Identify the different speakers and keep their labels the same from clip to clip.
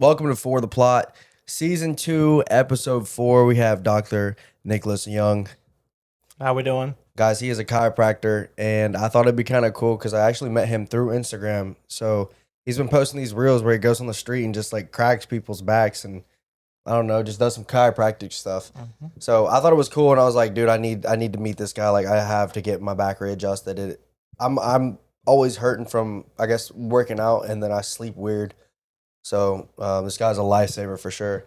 Speaker 1: Welcome to For the Plot, Season 2, Episode 4. We have Dr. Nicholas Young.
Speaker 2: How we doing?
Speaker 1: Guys, he is a chiropractor, and I thought it'd be kind of cool because I actually met him through Instagram. So he's been posting these reels where he goes on the street and just like cracks people's backs and I don't know, just does some chiropractic stuff. So I thought it was cool, and I was like, dude, I need to meet this guy. Like I have to get my back readjusted. I'm always hurting from I guess working out, and then I sleep weird. So this guy's a lifesaver for sure,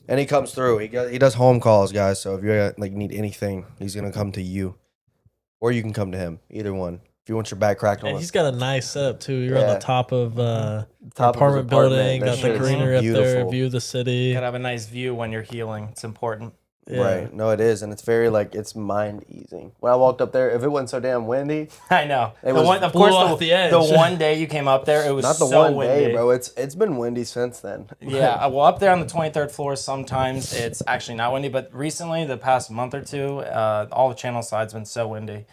Speaker 1: and he comes through. He does home calls, guys. So if you like need anything, he's gonna come to you, or you can come to him. Either one. If you want your back cracked on,
Speaker 2: And he's got a nice setup too. You're on
Speaker 1: Yeah.
Speaker 2: the top of
Speaker 1: top
Speaker 2: apartment building,
Speaker 1: That
Speaker 2: got
Speaker 1: shit
Speaker 2: the
Speaker 1: is
Speaker 2: greenery up there,
Speaker 1: beautiful.
Speaker 2: view of the city.
Speaker 3: Gotta have a nice view when you're healing. It's important.
Speaker 2: Yeah.
Speaker 1: Right? No, it is, and it's very like it's mind easing. When I walked up there, if it wasn't so damn windy,
Speaker 3: I know.
Speaker 1: It was
Speaker 3: of
Speaker 2: blew
Speaker 3: course,
Speaker 2: off the edge.
Speaker 3: the one day you came up there, it was
Speaker 1: not the
Speaker 3: so
Speaker 1: one
Speaker 3: windy.
Speaker 1: day, bro. It's been windy since then.
Speaker 3: Yeah, well, up there on the 23rd floor, sometimes it's actually not windy, but recently, the past month or two, all the channel side's been so windy.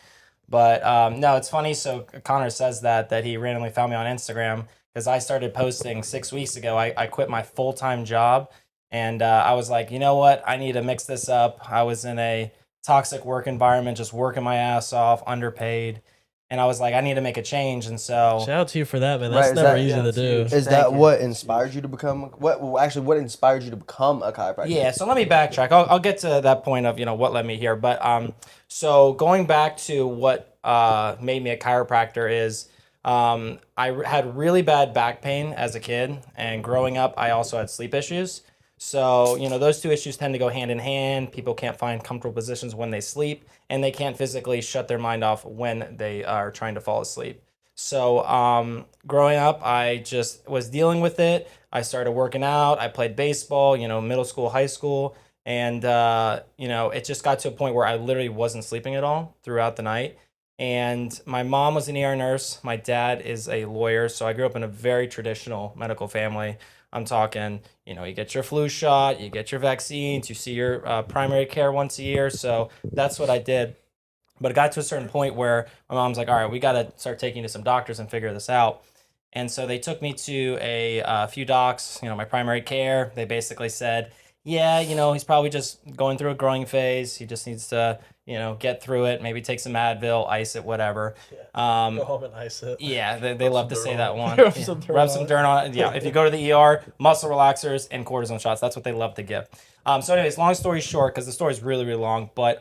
Speaker 3: But no, it's funny. So Connor says that he randomly found me on Instagram because I started posting 6 weeks ago. I quit my full-time job, and I was like, you know what? I need to mix this up. I was in a toxic work environment, just working my ass off, underpaid. And I was like, I need to make a change. And so
Speaker 2: Shout out to you for that, man.
Speaker 1: Right,
Speaker 2: That's
Speaker 1: is
Speaker 2: never
Speaker 1: that-
Speaker 2: easy
Speaker 3: yeah,
Speaker 2: to
Speaker 3: it's
Speaker 2: do.
Speaker 3: huge.
Speaker 1: Is
Speaker 3: Thank
Speaker 1: that
Speaker 3: you.
Speaker 1: what inspired you to become? What inspired you to become a chiropractor?
Speaker 3: Yeah, so let me backtrack. I'll get to that point of what led me here, but so going back to what made me a chiropractor is had really bad back pain as a kid, and growing up, I also had sleep issues. So those two issues tend to go hand in hand. People can't find comfortable positions when they sleep, and they can't physically shut their mind off when they are trying to fall asleep. So growing up, I just was dealing with it. I started working out. I played baseball, middle school, high school. And, it just got to a point where I literally wasn't sleeping at all throughout the night. And my mom was an ER nurse. My dad is a lawyer. So I grew up in a very traditional medical family. I'm talking, you get your flu shot, you get your vaccines, you see your primary care once a year. So that's what I did. But it got to a certain point where my mom's like, all right, we got to start taking you to some doctors and figure this out. And so they took me to a few docs, my primary care. They basically said, yeah, he's probably just going through a growing phase. He just needs to, get through it, maybe take some Advil, ice it, whatever.
Speaker 2: Go home and ice it.
Speaker 3: Yeah, they love to
Speaker 2: some
Speaker 3: say
Speaker 2: dirt
Speaker 3: that
Speaker 2: on it.
Speaker 3: one.
Speaker 2: Rub
Speaker 3: Yeah,
Speaker 2: some dirt
Speaker 3: rub
Speaker 2: on
Speaker 3: some
Speaker 2: it.
Speaker 3: dirt on it. Yeah, if you go to the ER, muscle relaxers and cortisone shots. That's what they love to give. So anyways, long story short, because the story is really, really long, but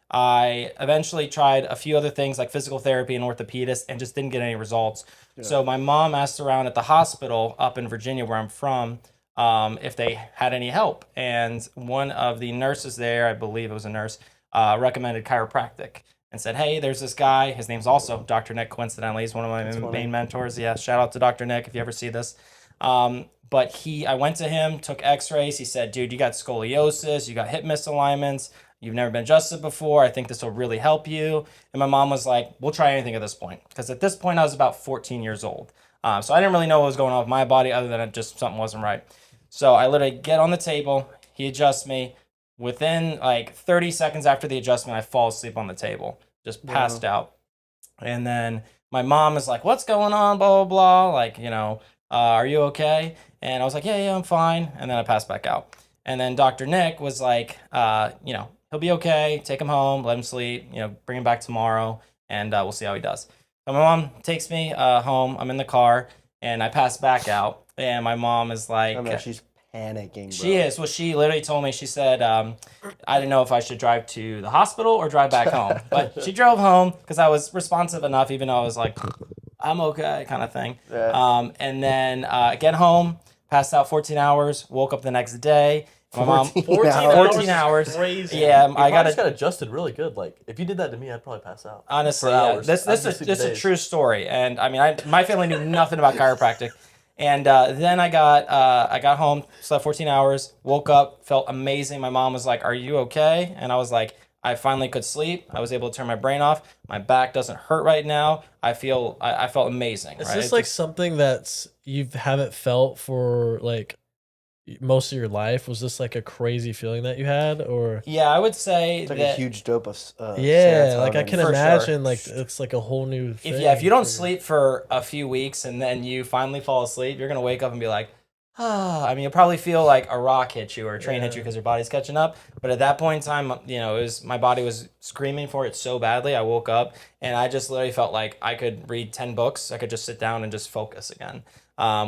Speaker 3: I eventually tried a few other things like physical therapy and orthopedist and just didn't get any results. So my mom asked around at the hospital up in Virginia, where I'm from, if they had any help. And one of the nurses there, I believe it was a nurse, recommended chiropractic and said, hey, there's this guy. His name's also Dr. Nick, coincidentally. He's one of my main mentors. Yeah, shout out to Dr. Nick if you ever see this. But I went to him, took x-rays. He said, dude, you got scoliosis, you got hip misalignments. You've never been adjusted before. I think this will really help you. And my mom was like, we'll try anything at this point. Because at this point, I was about 14 years old. So I didn't really know what was going on with my body other than it just something wasn't right. So I literally get on the table. He adjusts me. Within like 30 seconds after the adjustment, I fall asleep on the table, just passed out. And then my mom is like, what's going on, blah, blah, blah. Like, are you okay? And I was like, yeah, I'm fine. And then I passed back out. And then Dr. Nick was like, he'll be okay. Take him home, let him sleep, bring him back tomorrow, and we'll see how he does. So my mom takes me home. I'm in the car, and I pass back out. And my mom is like,
Speaker 1: I mean, she's panicking, bro.
Speaker 3: she is. Well, she literally told me, she said, I didn't know if I should drive to the hospital or drive back home. But she drove home because I was responsive enough, even though I was like, I'm okay, kind of thing.
Speaker 1: Yeah.
Speaker 3: And then get home, passed out 14 hours, woke up the next day. My mom, 14 hours.
Speaker 2: Crazy.
Speaker 3: Yeah,
Speaker 4: I just got adjusted really good. Like, if you did that to me, I'd probably pass out.
Speaker 3: Honestly,
Speaker 4: For
Speaker 3: yeah.
Speaker 4: hours.
Speaker 3: This
Speaker 4: I'd just
Speaker 3: is
Speaker 4: sleep
Speaker 3: a
Speaker 4: days.
Speaker 3: true story, and I mean, my family knew nothing about chiropractic, and then I got home, slept 14 hours, woke up, felt amazing. My mom was like, "Are you okay?" And I was like, "I finally could sleep. I was able to turn my brain off. My back doesn't hurt right now. I felt amazing."
Speaker 2: Is
Speaker 3: right?
Speaker 2: this like something that's you haven't felt for like most of your life? Was this like a crazy feeling that you had, or
Speaker 3: Yeah, I would say
Speaker 1: It's like
Speaker 3: that
Speaker 1: a huge dope of
Speaker 2: yeah, like I
Speaker 1: serotonin.
Speaker 2: can
Speaker 3: For
Speaker 2: imagine
Speaker 3: sure.
Speaker 2: like it's like a whole new thing.
Speaker 3: if you don't
Speaker 2: for you.
Speaker 3: sleep for a few weeks and then you finally fall asleep, you're gonna wake up and be like, I mean, you'll probably feel like a rock hit you or a train hit you because your body's catching up. But at that point in time, you know, my body was screaming for it so badly. I woke up and I just literally felt like I could read 10 books. I could just sit down and just focus again.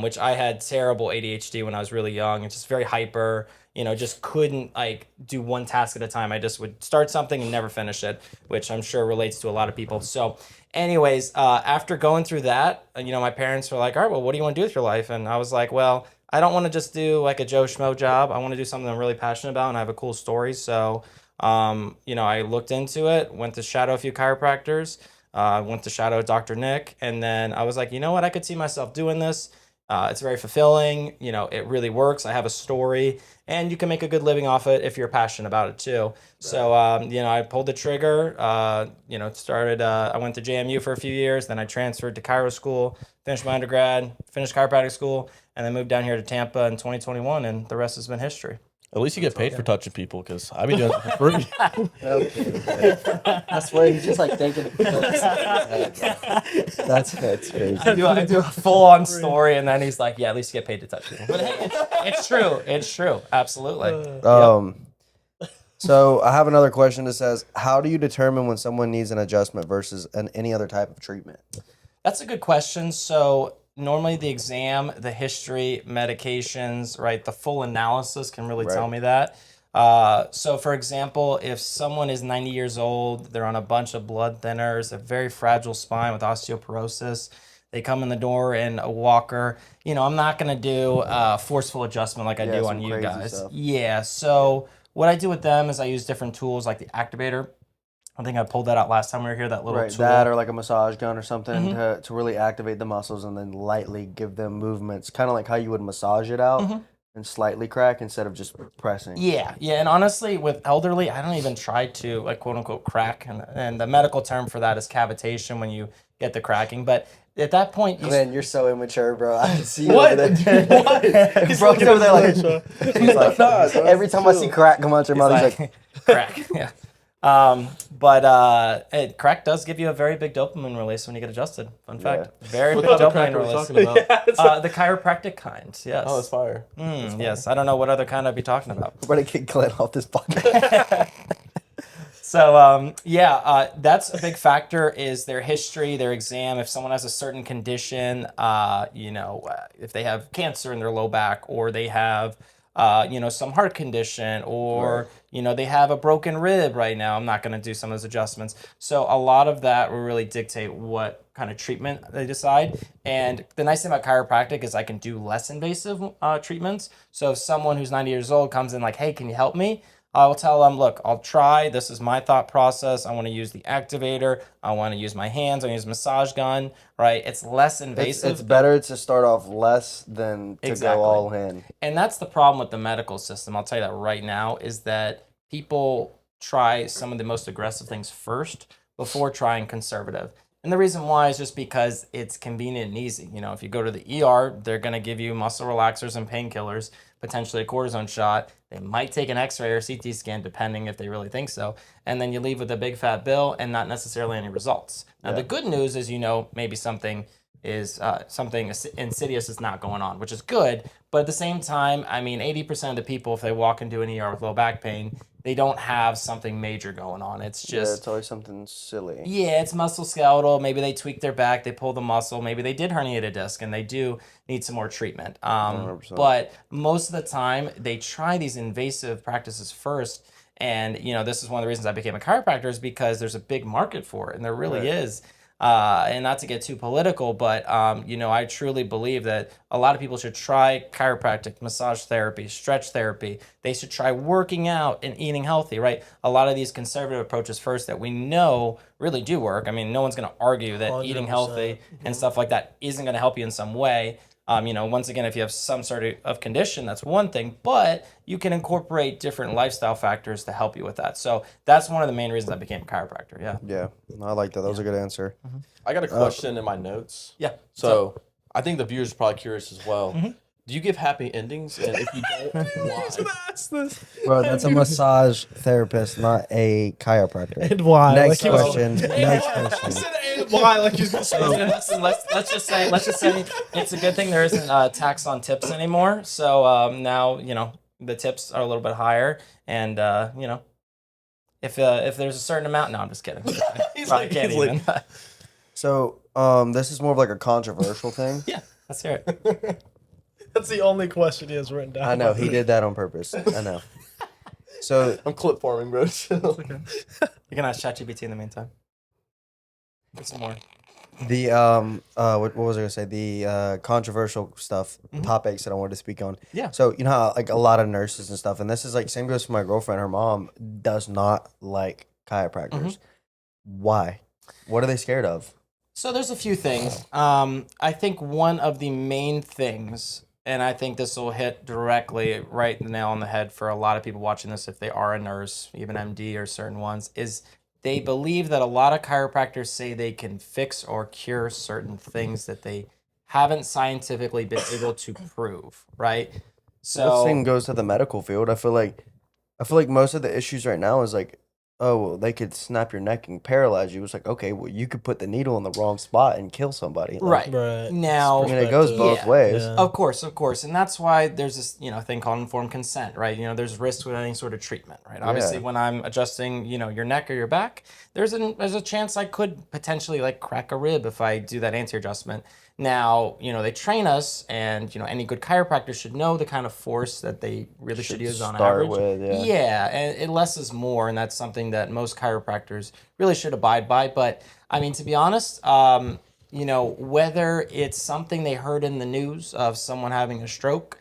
Speaker 3: Which I had terrible ADHD when I was really young and just very hyper, you know, just couldn't like do one task at a time. I just would start something and never finish it, which I'm sure relates to a lot of people. So anyways, after going through that, you know, my parents were like, all right, well, what do you want to do with your life? And I was like, well, I don't want to just do like a Joe Schmo job. I want to do something I'm really passionate about and I have a cool story. So, you know, I looked into it, went to shadow a few chiropractors, went to shadow Dr. Nick, and then I was like, you know what, I could see myself doing this. It's very fulfilling. You know, it really works. I have a story, and you can make a good living off it if you're passionate about it too. Right. So, you know, I pulled the trigger. You know, started. I went to JMU for a few years. Then I transferred to chiro school, finished my undergrad, finished chiropractic school, and then moved down here to Tampa in 2021. And the rest has been history.
Speaker 4: At least you get paid for touching people, because I'd be doing it for free.
Speaker 1: Okay. That's why he's just like thinking. That's crazy.
Speaker 3: I do a full-on story, and then he's like, "Yeah, at least you get paid to touch people." But hey, it's true. It's true. Absolutely.
Speaker 1: Yep. So I have another question that says, how do you determine when someone needs an adjustment versus any other type of treatment?
Speaker 3: That's a good question. So normally the exam, the history, medications, right, the full analysis can really tell me that. So for example, if someone is 90 years old, they're on a bunch of blood thinners, a very fragile spine with osteoporosis, they come in the door in a walker, you know, I'm not going to do a forceful adjustment like I do on you guys. Stuff. Yeah. So what I do with them is I use different tools like the activator. I think I pulled that out last time we were here, that little tool.
Speaker 1: That or like a massage gun or something to really activate the muscles and then lightly give them movements, kind of like how you would massage it out and slightly crack instead of just pressing.
Speaker 3: Yeah, and honestly, with elderly, I don't even try to, like, quote-unquote crack, and the medical term for that is cavitation when you get the cracking, but at that point...
Speaker 1: Man, you're so immature, bro. I see you
Speaker 3: what?
Speaker 1: over there.
Speaker 3: What?
Speaker 1: Bro's over there like... He's like, every time I see crack come out your mouth, he's like...
Speaker 3: Crack, yeah. Crack does give you a very big dopamine release when you get adjusted. Fun fact. Very big dopamine release. The chiropractic kind, yes.
Speaker 4: Oh, it's fire.
Speaker 3: Yes, I don't know what other kind I'd be talking about.
Speaker 1: We're going to get Glenn off this podcast.
Speaker 3: So, that's a big factor is their history, their exam. If someone has a certain condition, if they have cancer in their low back or they have... some heart condition or, they have a broken rib right now. I'm not going to do some of those adjustments. So a lot of that will really dictate what kind of treatment they decide. And the nice thing about chiropractic is I can do less invasive treatments. So if someone who's 90 years old comes in like, hey, can you help me? I will tell them, look, I'll try. This is my thought process. I want to use the activator. I want to use my hands. I want to use a massage gun, right? It's less invasive.
Speaker 1: It's better to start off less than to go all in.
Speaker 3: And that's the problem with the medical system. I'll tell you that right now is that people try some of the most aggressive things first before trying conservative. And the reason why is just because it's convenient and easy. You know, if you go to the ER, they're going to give you muscle relaxers and painkillers, potentially a cortisone shot. They might take an x-ray or CT scan, depending if they really think so. And then you leave with a big fat bill and not necessarily any results. Now, the good news is, maybe something insidious is not going on, which is good. But at the same time, 80% of the people, if they walk into an ER with low back pain, they don't have something major going on. It's just...
Speaker 1: it's always something silly.
Speaker 3: Yeah, it's musculoskeletal. Maybe they tweak their back, they pull the muscle. Maybe they did herniate a disc and they do need some more treatment.
Speaker 1: 100%.
Speaker 3: But most of the time, they try these invasive practices first. And, this is one of the reasons I became a chiropractor is because there's a big market for it. And there really is. And not to get too political, but, I truly believe that a lot of people should try chiropractic, massage therapy, stretch therapy. They should try working out and eating healthy, right? A lot of these conservative approaches first that we know really do work. No one's going to argue that 100%. Eating healthy and stuff like that isn't going to help you in some way. Once again, if you have some sort of condition, that's one thing, but you can incorporate different lifestyle factors to help you with that. So that's one of the main reasons I became a chiropractor. Yeah.
Speaker 1: Yeah. I like that. That was a good answer.
Speaker 4: I got a question in my notes.
Speaker 3: Yeah.
Speaker 4: So I think the viewers are probably curious as well. Do you give happy endings? And if you don't, why?
Speaker 2: ask this.
Speaker 1: Bro, that's a massage therapist, not a chiropractor.
Speaker 2: And why?
Speaker 1: Next
Speaker 2: Like, he was-
Speaker 1: question.
Speaker 2: And
Speaker 1: Next
Speaker 2: why? I
Speaker 1: question.
Speaker 2: said and why? Like he's gonna say.
Speaker 3: Listen, let's just say it's a good thing there isn't tax on tips anymore. So now the tips are a little bit higher, and if there's a certain amount, no, I'm just kidding.
Speaker 4: He's
Speaker 3: I
Speaker 4: like,
Speaker 3: can't
Speaker 4: he's like-
Speaker 3: even.
Speaker 1: So, this is more of like a controversial thing.
Speaker 3: Yeah, let's hear it.
Speaker 2: That's the only question he has written down.
Speaker 1: I know he did that on purpose. I know. So
Speaker 4: I'm clip farming, bro.
Speaker 3: You can ask ChatGPT in the meantime. Get some more.
Speaker 1: the what was I gonna say? The controversial stuff topics that I wanted to speak on.
Speaker 3: Yeah.
Speaker 1: So you know how like a lot of nurses and stuff, and this is like same goes for my girlfriend. Her mom does not like chiropractors. Why? What are they scared of?
Speaker 3: So there's a few things. I think one of the main things, and I think this will hit directly right the nail on the head for a lot of people watching this, if they are a nurse, even MD or certain ones, is they believe that a lot of chiropractors say they can fix or cure certain things that they haven't scientifically been able to prove, right?
Speaker 1: That
Speaker 3: So
Speaker 1: same goes to the medical field. I feel like most of the issues right now is like, oh, well, they could snap your neck and paralyze you. It's like, okay, well, you could put the needle in the wrong spot and kill somebody. Like,
Speaker 3: right.
Speaker 2: Right.
Speaker 3: Now,
Speaker 1: I mean, it goes both
Speaker 3: Yeah.
Speaker 1: ways.
Speaker 2: Yeah.
Speaker 3: Of course, and that's why there's this thing called informed consent, right? There's risks with any sort of treatment, right? Obviously,
Speaker 1: Yeah.
Speaker 3: when I'm adjusting, your neck or your back, there's a chance I could potentially like crack a rib if I do that anti-adjustment. Now, they train us, and any good chiropractor should know the kind of force that they really should use on
Speaker 1: start
Speaker 3: average.
Speaker 1: with, yeah.
Speaker 3: Yeah, and it less is more, and that's something that most chiropractors really should abide by. But I mean, to be honest, whether it's something they heard in the news of someone having a stroke,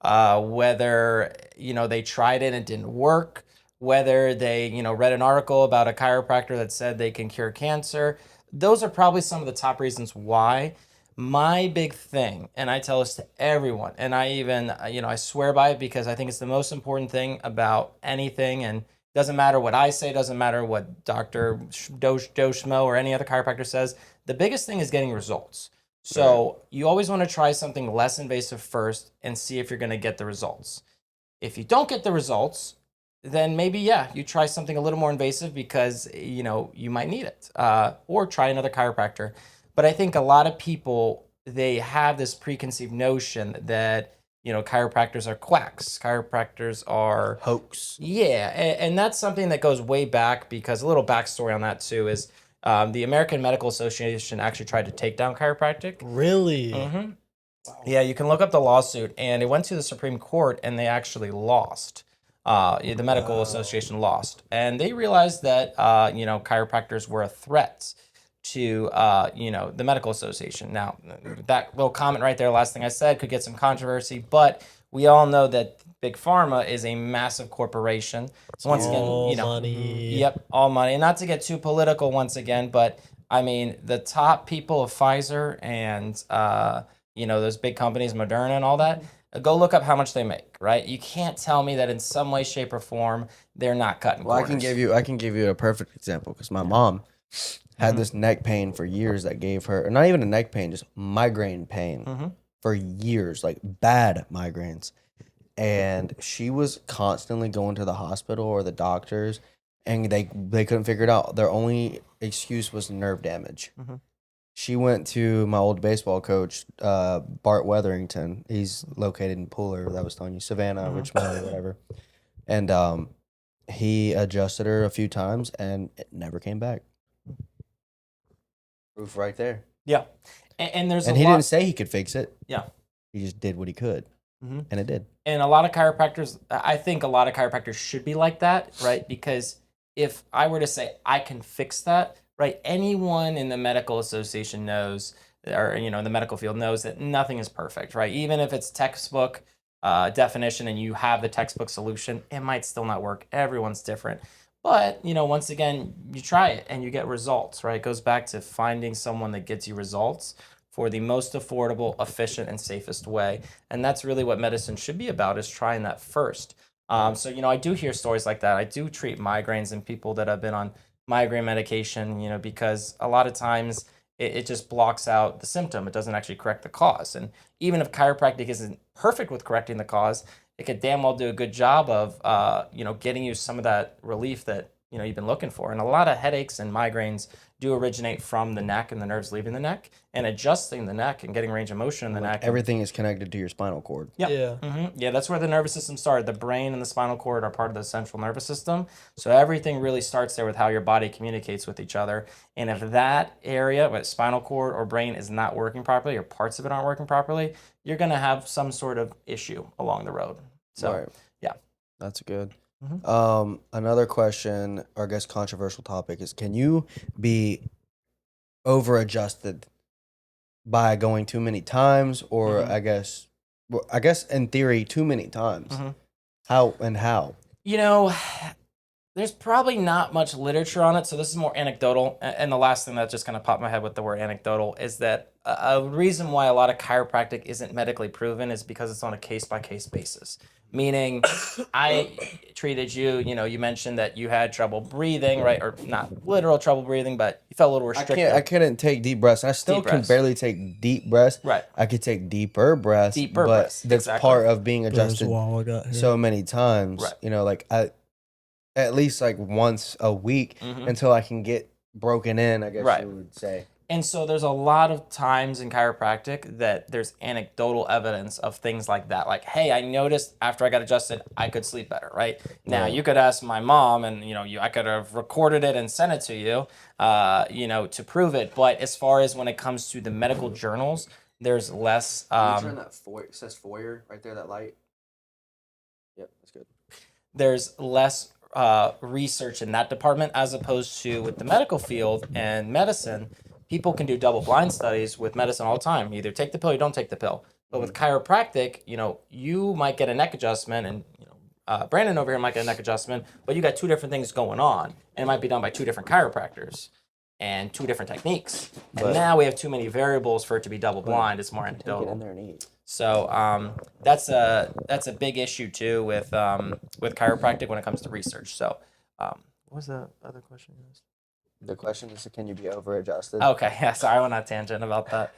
Speaker 3: whether they tried it and it didn't work, whether they read an article about a chiropractor that said they can cure cancer, those are probably some of the top reasons why. My big thing, and I tell this to everyone, and I even I swear by it because I think it's the most important thing about anything, and doesn't matter what I say, doesn't matter what Dr. Joe Schmo or any other chiropractor says. The biggest thing is getting results. So you always want to try something less invasive first and see if you're going to get the results. If you don't get the results, then maybe, you try something a little more invasive because, you might need it. Or try another chiropractor. But I think a lot of people, they have this preconceived notion that, chiropractors are quacks. Chiropractors are
Speaker 1: Hoax.
Speaker 3: yeah, and that's something that goes way back because a little backstory on that too is the American Medical Association actually tried to take down chiropractic.
Speaker 2: Really?
Speaker 3: Yeah, you can look up the lawsuit, and it went to the Supreme Court, and they actually lost. The medical association lost, and they realized that chiropractors were a threat to the medical association. Now, that little comment right there, last thing I said, could get some controversy, but we all know that Big Pharma is a massive corporation. So once
Speaker 2: All
Speaker 3: again,
Speaker 2: money.
Speaker 3: Yep, all money. And not to get too political once again, but I mean the top people of Pfizer and those big companies, Moderna and all that. Go look up how much they make, right? You can't tell me that in some way, shape, or form they're not cutting
Speaker 1: Well,
Speaker 3: corners.
Speaker 1: I can give you a perfect example because my mom had this neck pain for years that gave her, or not even a neck pain, just migraine pain for years, like bad migraines. And she was constantly going to the hospital or the doctors, and they couldn't figure it out. Their only excuse was nerve damage. She went to my old baseball coach, Bart Weatherington. He's located in Pooler, that was telling you, Savannah, Richmond, or whatever. And he adjusted her a few times, and it never came back. Proof right there.
Speaker 3: Yeah, and there's
Speaker 1: And
Speaker 3: a
Speaker 1: he
Speaker 3: lot.
Speaker 1: didn't say he could fix it.
Speaker 3: Yeah.
Speaker 1: He just did what he could, and it did.
Speaker 3: And a lot of chiropractors, I think a lot of chiropractors should be like that, right? Because if I were to say I can fix that, right? Anyone in the medical association knows, or the medical field knows that nothing is perfect, right? Even if it's textbook definition and you have the textbook solution, it might still not work. Everyone's different. But, once again, you try it and you get results, right? It goes back to finding someone that gets you results for the most affordable, efficient, and safest way. And that's really what medicine should be about, is trying that first. So, I do hear stories like that. I do treat migraines and people that have been on migraine medication, because a lot of times it just blocks out the symptom. It doesn't actually correct the cause. And even if chiropractic isn't perfect with correcting the cause, it could damn well do a good job of, getting you some of that relief that, you've been looking for. And a lot of headaches and migraines do originate from the neck and the nerves leaving the neck, and adjusting the neck and getting range of motion in the neck.
Speaker 1: Everything is connected to your spinal cord.
Speaker 3: Yeah. Yeah, that's where the nervous system started. The brain and the spinal cord are part of the central nervous system. So everything really starts there with how your body communicates with each other. And if that area, whether spinal cord or brain, is not working properly, or parts of it aren't working properly, you're going to have some sort of issue along the road. So,
Speaker 1: Right.
Speaker 3: yeah.
Speaker 1: That's good. Another question, or I guess controversial topic, is can you be over adjusted by going too many times, or I guess in theory too many times? How?
Speaker 3: There's probably not much literature on it, so this is more anecdotal. And the last thing that just kind of popped in my head with the word anecdotal is that a reason why a lot of chiropractic isn't medically proven is because it's on a case-by-case basis. Meaning, I treated you, you mentioned that you had trouble breathing, right? Or not literal trouble breathing, but you felt a little restricted.
Speaker 1: I couldn't take deep breaths. I still can barely take deep breaths.
Speaker 3: Right.
Speaker 1: I could take deeper breaths. But that's part of being adjusted so many times.
Speaker 3: Right.
Speaker 1: At least like once a week until I can get broken in, I guess you would say.
Speaker 3: And so there's a lot of times in chiropractic that there's anecdotal evidence of things like that. Like, hey, I noticed after I got adjusted, I could sleep better, right? Now, you could ask my mom, and, I could have recorded it and sent it to you, to prove it. But as far as when it comes to the medical journals, there's less...
Speaker 1: Can you turn that it says foyer right there, that light? Yep, that's good.
Speaker 3: There's less research in that department, as opposed to with the medical field and medicine. People can do double blind studies with medicine all the time. You either take the pill or you don't take the pill. But with chiropractic, you might get a neck adjustment, and Brandon over here might get a neck adjustment, but you got two different things going on, and it might be done by two different chiropractors and two different techniques. And now we have too many variables for it to be double blind. It's more anecdotal.
Speaker 1: Get in there and eat.
Speaker 3: So that's a big issue too with chiropractic when it comes to research. So what was the other question you asked?
Speaker 1: The question is, can you be over adjusted?
Speaker 3: Okay, yeah. Sorry, I went on a tangent about that.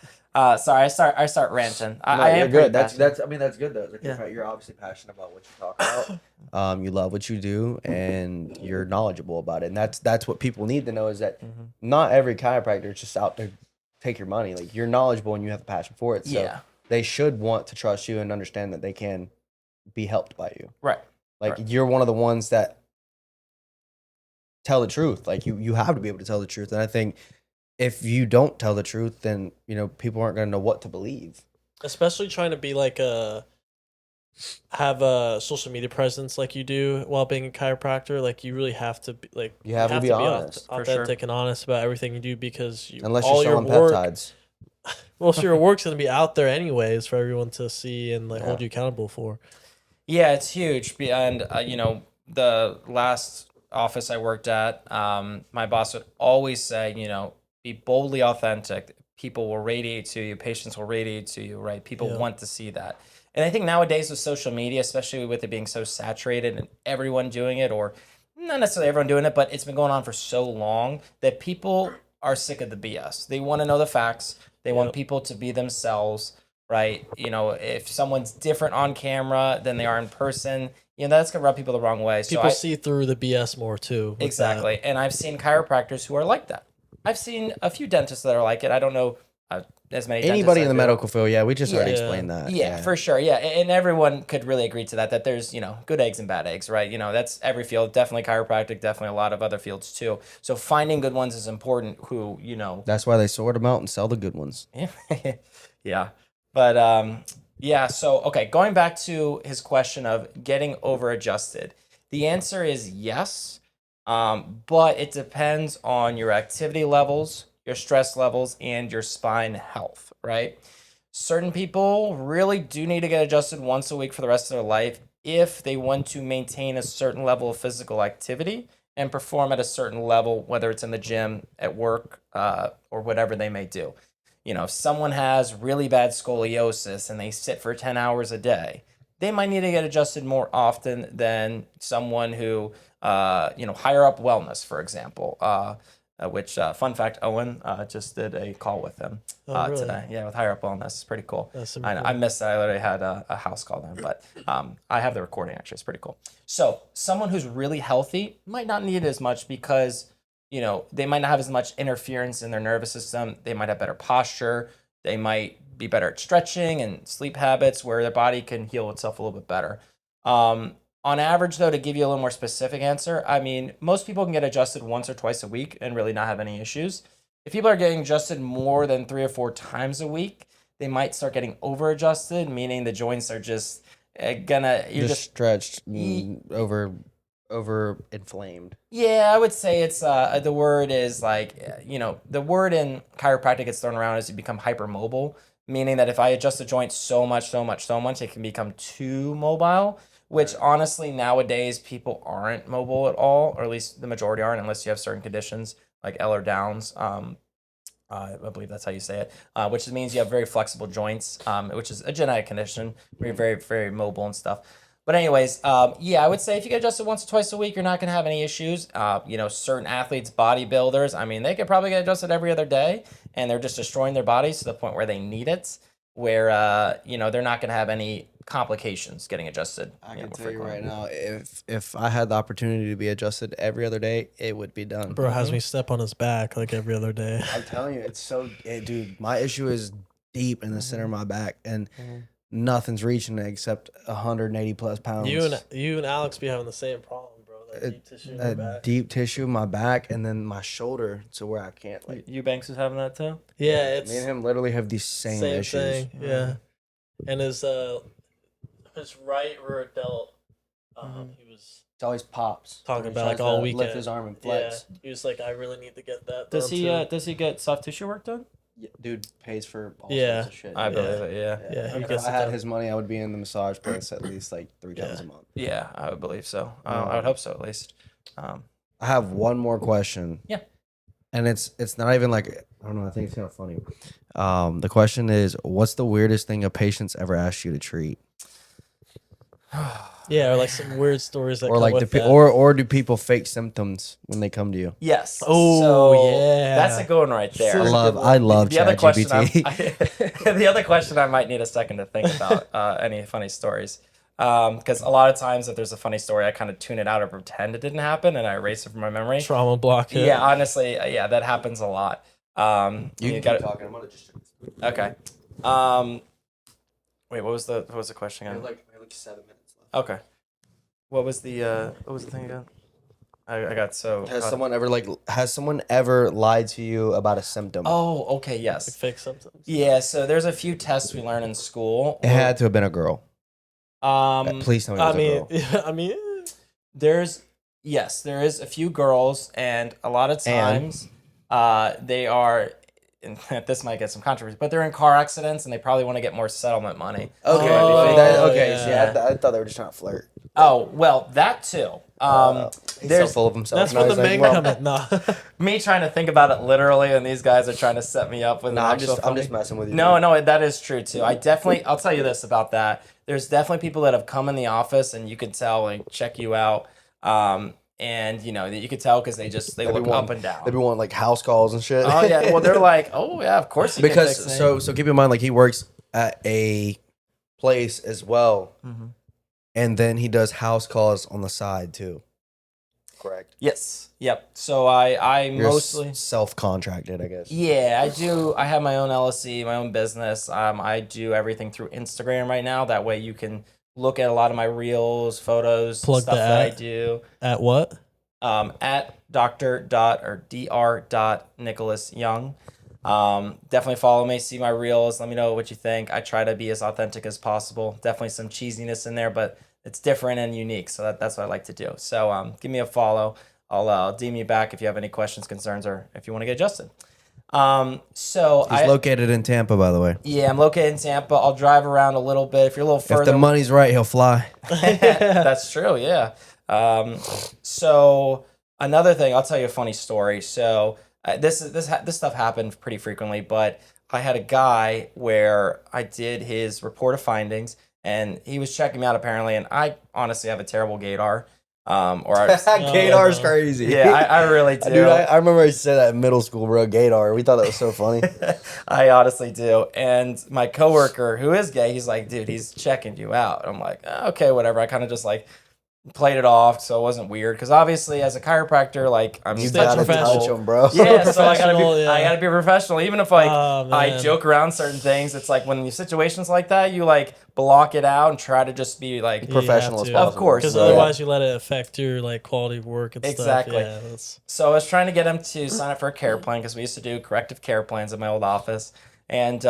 Speaker 3: Sorry, I start ranting. I am
Speaker 1: good.
Speaker 3: That's
Speaker 1: That's good though. Like, you're obviously passionate about what you talk about. You love what you do, and you're knowledgeable about it. And that's what people need to know, is that not every chiropractor is just out to take your money. Like, you're knowledgeable and you have a passion for it. So they should want to trust you and understand that they can be helped by you.
Speaker 3: Right.
Speaker 1: Like, you're one of the ones that tell the truth. Like, you have to be able to tell the truth. And I think if you don't tell the truth, then people aren't going to know what to believe.
Speaker 2: Especially trying to be like have a social media presence like you do while being a chiropractor. Like, you really have to be like,
Speaker 1: you have to be honest,
Speaker 2: authentic and honest about everything you do, because
Speaker 1: unless you're selling peptides,
Speaker 2: most of your work's going to be out there anyways for everyone to see and hold you accountable for.
Speaker 3: Yeah, it's huge. And the last office I worked at, my boss would always say, be boldly authentic. People will radiate to you. Patients will radiate to you, right? People want to see that. And I think nowadays with social media, especially with it being so saturated and everyone doing it, or not necessarily everyone doing it, but it's been going on for so long that people are sick of the BS. They want to know the facts. They want people to be themselves, right? If someone's different on camera than they are in person, that's going to rub people the wrong way.
Speaker 2: People see through the BS more too.
Speaker 3: Exactly. And I've seen chiropractors who are like that. I've seen a few dentists that are like it. I don't know as many
Speaker 1: anybody in the medical field. Yeah, we just already explained that.
Speaker 3: Yeah, for sure. Yeah, and everyone could really agree to that there's, good eggs and bad eggs, right? That's every field, definitely chiropractic, definitely a lot of other fields too. So finding good ones is important who,
Speaker 1: That's why they sort them out and sell the good ones.
Speaker 3: Yeah. But so okay, going back to his question of getting over adjusted. The answer is yes. But it depends on your activity levels, your stress levels, and your spine health, right? Certain people really do need to get adjusted once a week for the rest of their life if they want to maintain a certain level of physical activity and perform at a certain level, whether it's in the gym, at work, or whatever they may do. If someone has really bad scoliosis and they sit for 10 hours a day, they might need to get adjusted more often than someone who, higher up wellness, for example. which fun fact, Owen just did a call with him
Speaker 2: Really?
Speaker 3: today. Yeah, with Higher Up Wellness. It's pretty cool.
Speaker 2: That's super
Speaker 3: I
Speaker 2: cool.
Speaker 3: missed that. I literally had a house call then, but I have the recording actually. It's pretty cool. So someone who's really healthy might not need as much because they might not have as much interference in their nervous system. They might have better posture. They might be better at stretching and sleep habits where their body can heal itself a little bit better. On average, though, to give you a little more specific answer, I mean, most people can get adjusted once or twice a week and really not have any issues. If people are getting adjusted more than 3 or 4 times a week, they might start getting over adjusted, meaning the joints are just you're just
Speaker 1: stretched, over inflamed.
Speaker 3: Yeah, I would say it's the word is like the word in chiropractic gets thrown around as you become hypermobile, meaning that if I adjust the joint so much, it can become too mobile. Which honestly nowadays people aren't mobile at all, or at least the majority aren't, unless you have certain conditions like Ehlers Downs. I believe that's how you say it, which means you have very flexible joints, which is a genetic condition where you're very, very mobile and stuff. But anyways, yeah, I would say if you get adjusted once or twice a week, you're not going to have any issues. Certain athletes, bodybuilders, I mean, they could probably get adjusted every other day, and they're just destroying their bodies to the point where they need it, where, they're not going to have any complications getting adjusted.
Speaker 1: I can tell you right now, if I had the opportunity to be adjusted every other day, it would be done.
Speaker 2: Bro has me step on his back like every other day.
Speaker 1: I'm telling you, it's so, dude. My issue is deep in the center of my back, and nothing's reaching it except 180 plus pounds.
Speaker 2: You and Alex be having the same problem, bro. That deep tissue in your back.
Speaker 1: Deep tissue in my back, and then my shoulder to where I can't
Speaker 3: Eubanks is having that too.
Speaker 2: Yeah, it's
Speaker 1: me and him literally have these same issues.
Speaker 2: thing. Yeah, and his right rear delt, he was
Speaker 1: It always pops.
Speaker 2: talking
Speaker 1: He
Speaker 2: about
Speaker 1: tries
Speaker 2: like all
Speaker 1: to
Speaker 2: weekend.
Speaker 1: lift his arm and flex.
Speaker 2: Yeah, he was like, I really need to get that.
Speaker 3: Does
Speaker 2: done
Speaker 3: he
Speaker 2: too.
Speaker 3: does he get soft tissue work done?
Speaker 1: Yeah, dude pays for all
Speaker 2: Yeah.
Speaker 1: sorts of shit.
Speaker 3: I believe it. Yeah.
Speaker 2: Yeah, he
Speaker 1: If
Speaker 2: gets
Speaker 1: I
Speaker 2: it
Speaker 1: had
Speaker 2: done.
Speaker 1: his money, I would be in the massage place at least like 3 times a month.
Speaker 3: Yeah, I would believe so. I would hope so at least.
Speaker 1: I have one more question.
Speaker 3: Yeah.
Speaker 1: And it's not even like, I don't know, I think it's kind of funny. The question is, what's the weirdest thing a patient's ever asked you to treat?
Speaker 2: Yeah, or like some weird stories that
Speaker 1: Or
Speaker 2: come
Speaker 1: like
Speaker 2: with that.
Speaker 1: or do people fake symptoms when they come to you?
Speaker 3: Yes.
Speaker 2: Oh,
Speaker 3: so
Speaker 2: yeah.
Speaker 3: That's a good one right there.
Speaker 2: I
Speaker 1: I love
Speaker 3: the other question.
Speaker 1: ChatGPT.
Speaker 3: The other question I might need a second to think about any funny stories, because a lot of times if there's a funny story, I kind of tune it out or pretend it didn't happen and I erase it from my memory.
Speaker 2: trauma block. Hit.
Speaker 3: Yeah, honestly, yeah, that happens a lot.
Speaker 1: You can
Speaker 3: gotta-
Speaker 1: keep talking. I'm gonna just
Speaker 3: Okay. Wait, what was the question again?
Speaker 1: we have like 7 minutes left.
Speaker 3: Okay. What was the thing again? I got so.
Speaker 1: Has someone ever lied to you about a symptom?
Speaker 3: Oh, okay,
Speaker 2: Like
Speaker 3: yes.
Speaker 2: fake symptoms.
Speaker 3: Yeah, so there's a few tests we learn in school.
Speaker 1: It had to have been a girl. Please tell me it was
Speaker 2: I mean,
Speaker 1: a girl.
Speaker 2: I mean,
Speaker 3: there is a few girls, and a lot of times they are. And this might get some controversy, but they're in car accidents and they probably want to get more settlement money.
Speaker 1: Okay,
Speaker 2: Oh,
Speaker 1: okay.
Speaker 2: yeah.
Speaker 1: See, I thought they were just trying to flirt.
Speaker 3: Oh, well, that too.
Speaker 1: He's
Speaker 3: there's-
Speaker 1: so full of himself.
Speaker 2: that's
Speaker 1: Now
Speaker 2: when
Speaker 1: he's
Speaker 2: the
Speaker 1: like,
Speaker 2: men
Speaker 1: well,
Speaker 2: come in. No.
Speaker 3: Me trying to think about it literally, and these guys are trying to set me up with
Speaker 1: No,
Speaker 3: an
Speaker 1: I'm
Speaker 3: actual
Speaker 1: just
Speaker 3: funny-
Speaker 1: messing with you.
Speaker 3: No, that is true too. I'll tell you this about that. There's definitely people that have come in the office and you can tell, like, check you out. And you could tell because they look up and down.
Speaker 1: They be wanting like house calls and shit.
Speaker 3: Oh yeah, well they're like, oh yeah, of course. You can
Speaker 1: because
Speaker 3: fix me.
Speaker 1: so keep in mind, like he works at a place as well, and then he does house calls on the side too. Correct.
Speaker 3: Yes. Yep. So I
Speaker 1: You're
Speaker 3: mostly
Speaker 1: self-contracted, I guess.
Speaker 3: Yeah, I do. I have my own LLC, my own business. I do everything through Instagram right now. That way you can look at a lot of my reels, photos,
Speaker 2: Plug
Speaker 3: stuff
Speaker 2: the
Speaker 3: that I
Speaker 2: ad.
Speaker 3: do.
Speaker 2: At what?
Speaker 3: At Dr. Nicholas Young. Definitely follow me, see my reels, let me know what you think. I try to be as authentic as possible. Definitely some cheesiness in there, but it's different and unique. So that's what I like to do. So give me a follow. I'll DM you back if you have any questions, concerns, or if you want to get adjusted.
Speaker 1: He's located in Tampa, by the way.
Speaker 3: Yeah, I'm located in Tampa. I'll drive around a little bit. If you're a little further,
Speaker 1: If the money's right, he'll fly.
Speaker 3: That's true, yeah. So another thing, I'll tell you a funny story. So this stuff happened pretty frequently, but I had a guy where I did his report of findings, and he was checking me out apparently, and I honestly have a terrible gaydar. Or
Speaker 1: Gaydar's crazy.
Speaker 3: yeah, I really do.
Speaker 1: Dude, I remember I said that in middle school, bro. Gaydar. We thought that was so funny.
Speaker 3: I honestly do. And my coworker, who is gay, he's like, dude, he's checking you out. I'm like, okay, whatever. I kind of just like played it off, so it wasn't weird. Because obviously, as a chiropractor, like I'm
Speaker 1: You
Speaker 2: Stay
Speaker 1: gotta
Speaker 2: professional.
Speaker 1: touch him, bro.
Speaker 3: yeah, so I gotta
Speaker 2: Professional,
Speaker 3: be,
Speaker 2: yeah.
Speaker 3: I gotta be professional. Even if like
Speaker 2: Oh,
Speaker 3: I
Speaker 2: man.
Speaker 3: joke around certain things, it's like when you situations like that, you like block it out and try to just be like
Speaker 1: Professional as
Speaker 2: to.
Speaker 1: possible.
Speaker 3: Of course,
Speaker 2: Because
Speaker 3: yeah.
Speaker 2: otherwise you let it affect your like quality of work and
Speaker 3: Exactly.
Speaker 2: stuff. Yeah, that's
Speaker 3: So I was trying to get him to sign up for a care plan because we used to do corrective care plans in my old office. And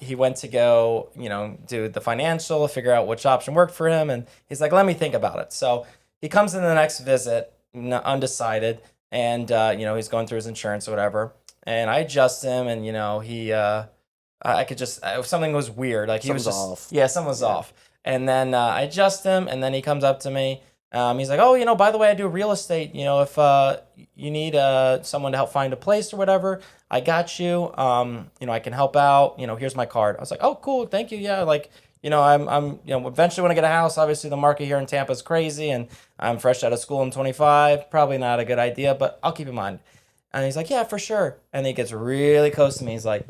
Speaker 3: he went to go, do the financial, figure out which option worked for him. And he's like, let me think about it. So he comes in the next visit, undecided. And, he's going through his insurance or whatever. And I adjust him and, I could just, something was weird. Like he was just,
Speaker 1: Something's off.
Speaker 3: yeah, something was off. And then I adjust him and then he comes up to me. He's like, oh, by the way, I do real estate. If you need someone to help find a place or whatever, I got you. I can help out. Here's my card. I was like, oh, cool, thank you. Yeah, like, I'm eventually when I get a house, obviously the market here in Tampa is crazy, and I'm fresh out of school. I'm 25. Probably not a good idea, but I'll keep in mind. And he's like, yeah, for sure. And he gets really close to me. He's like,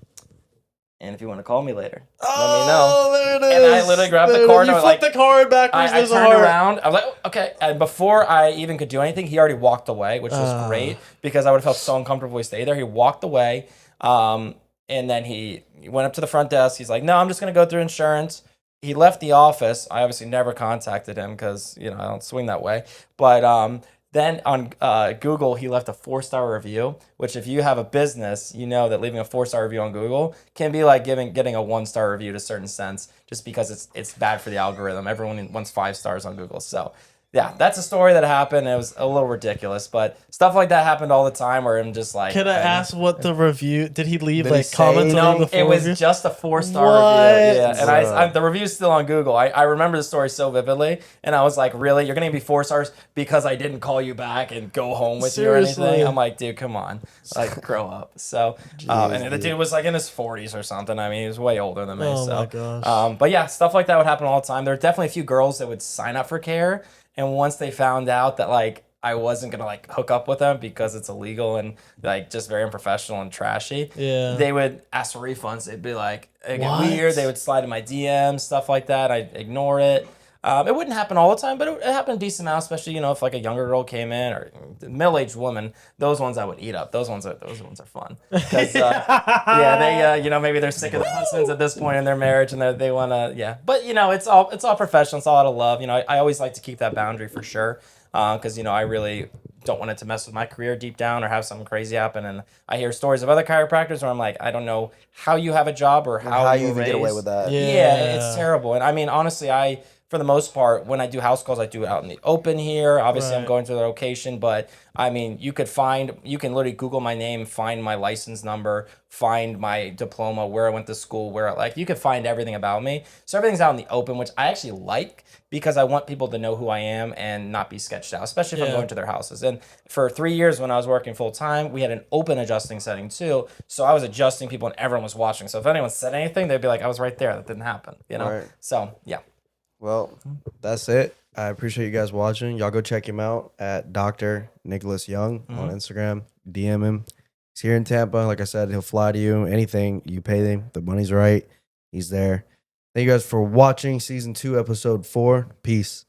Speaker 3: and if you want to call me later, let me know.
Speaker 1: There it is.
Speaker 3: And I literally grabbed the
Speaker 1: There it
Speaker 3: card
Speaker 1: is.
Speaker 3: and
Speaker 1: You
Speaker 3: I was
Speaker 1: flipped the card backwards.
Speaker 3: I
Speaker 1: There's a
Speaker 3: turned
Speaker 1: heart.
Speaker 3: around. I was like, oh, okay. And before I even could do anything, he already walked away, which was great because I would have felt so uncomfortable if he stayed there. He walked away. And then he went up to the front desk. He's like, no, I'm just going to go through insurance. He left the office. I obviously never contacted him because, I don't swing that way. But then on Google, he left a 4-star review, which if you have a business, you know that leaving a 4-star review on Google can be like getting a 1-star review to a certain sense, just because it's bad for the algorithm. Everyone wants 5 stars on Google. So yeah, that's a story that happened. It was a little ridiculous, but stuff like that happened all the time where I'm just like,
Speaker 2: Can I ask what the review? Did he leave
Speaker 1: Did he
Speaker 2: like
Speaker 1: say-
Speaker 2: comments?
Speaker 3: No,
Speaker 2: on the
Speaker 3: it was
Speaker 2: review?
Speaker 3: just a 4-star
Speaker 2: What?
Speaker 3: review. Yeah, and
Speaker 1: Bro.
Speaker 3: the review's still on Google. I remember the story so vividly, and I was like, really? You're going to give me 4 stars because I didn't call you back and go home with you or
Speaker 2: Seriously.
Speaker 3: anything? I'm like, dude, come on. Like, grow up. So, and the dude was like in his 40s or something. I mean, he was way older than me.
Speaker 2: Oh
Speaker 3: so,
Speaker 2: my gosh.
Speaker 3: but yeah, stuff like that would happen all the time. There were definitely a few girls that would sign up for care, and once they found out that like I wasn't gonna like hook up with them because it's illegal and like just very unprofessional and trashy,
Speaker 2: Yeah.
Speaker 3: they would ask for refunds. They'd be like, it get
Speaker 2: What?
Speaker 3: weird. They would slide in my DMs, stuff like that. I'd ignore it. It wouldn't happen all the time, but it happened a decent amount, especially if like a younger girl came in or a middle-aged woman. Those ones I would eat up. Those ones are fun. 'Cause, yeah, they maybe they're sick of their husbands at this point in their marriage and they want to But it's all professional. It's all out of love. I always like to keep that boundary for sure because I really don't want it to mess with my career deep down or have something crazy happen. And I hear stories of other chiropractors where I'm like, I don't know how you have a job or how
Speaker 1: you
Speaker 3: were
Speaker 1: even get away
Speaker 3: raised.
Speaker 1: with that.
Speaker 3: Yeah, it's terrible. And I mean, honestly, for the most part, when I do house calls, I do it out in the open here. Obviously, I'm
Speaker 2: Right.
Speaker 3: going to the location, but I mean, you can literally Google my name, find my license number, find my diploma, where I went to school, you can find everything about me. So everything's out in the open, which I actually like because I want people to know who I am and not be sketched out, especially if I'm
Speaker 2: Yeah.
Speaker 3: going to their houses. And for 3 years when I was working full time, we had an open adjusting setting too. So I was adjusting people and everyone was watching. So if anyone said anything, they'd be like, I was right there. That didn't happen,
Speaker 1: Right.
Speaker 3: So yeah.
Speaker 1: Well, that's it. I appreciate you guys watching. Y'all go check him out at Dr. Nicholas Young on Instagram. DM him. He's here in Tampa. Like I said, he'll fly to you. Anything you pay him, the money's right. He's there. Thank you guys for watching season 2, episode 4. Peace.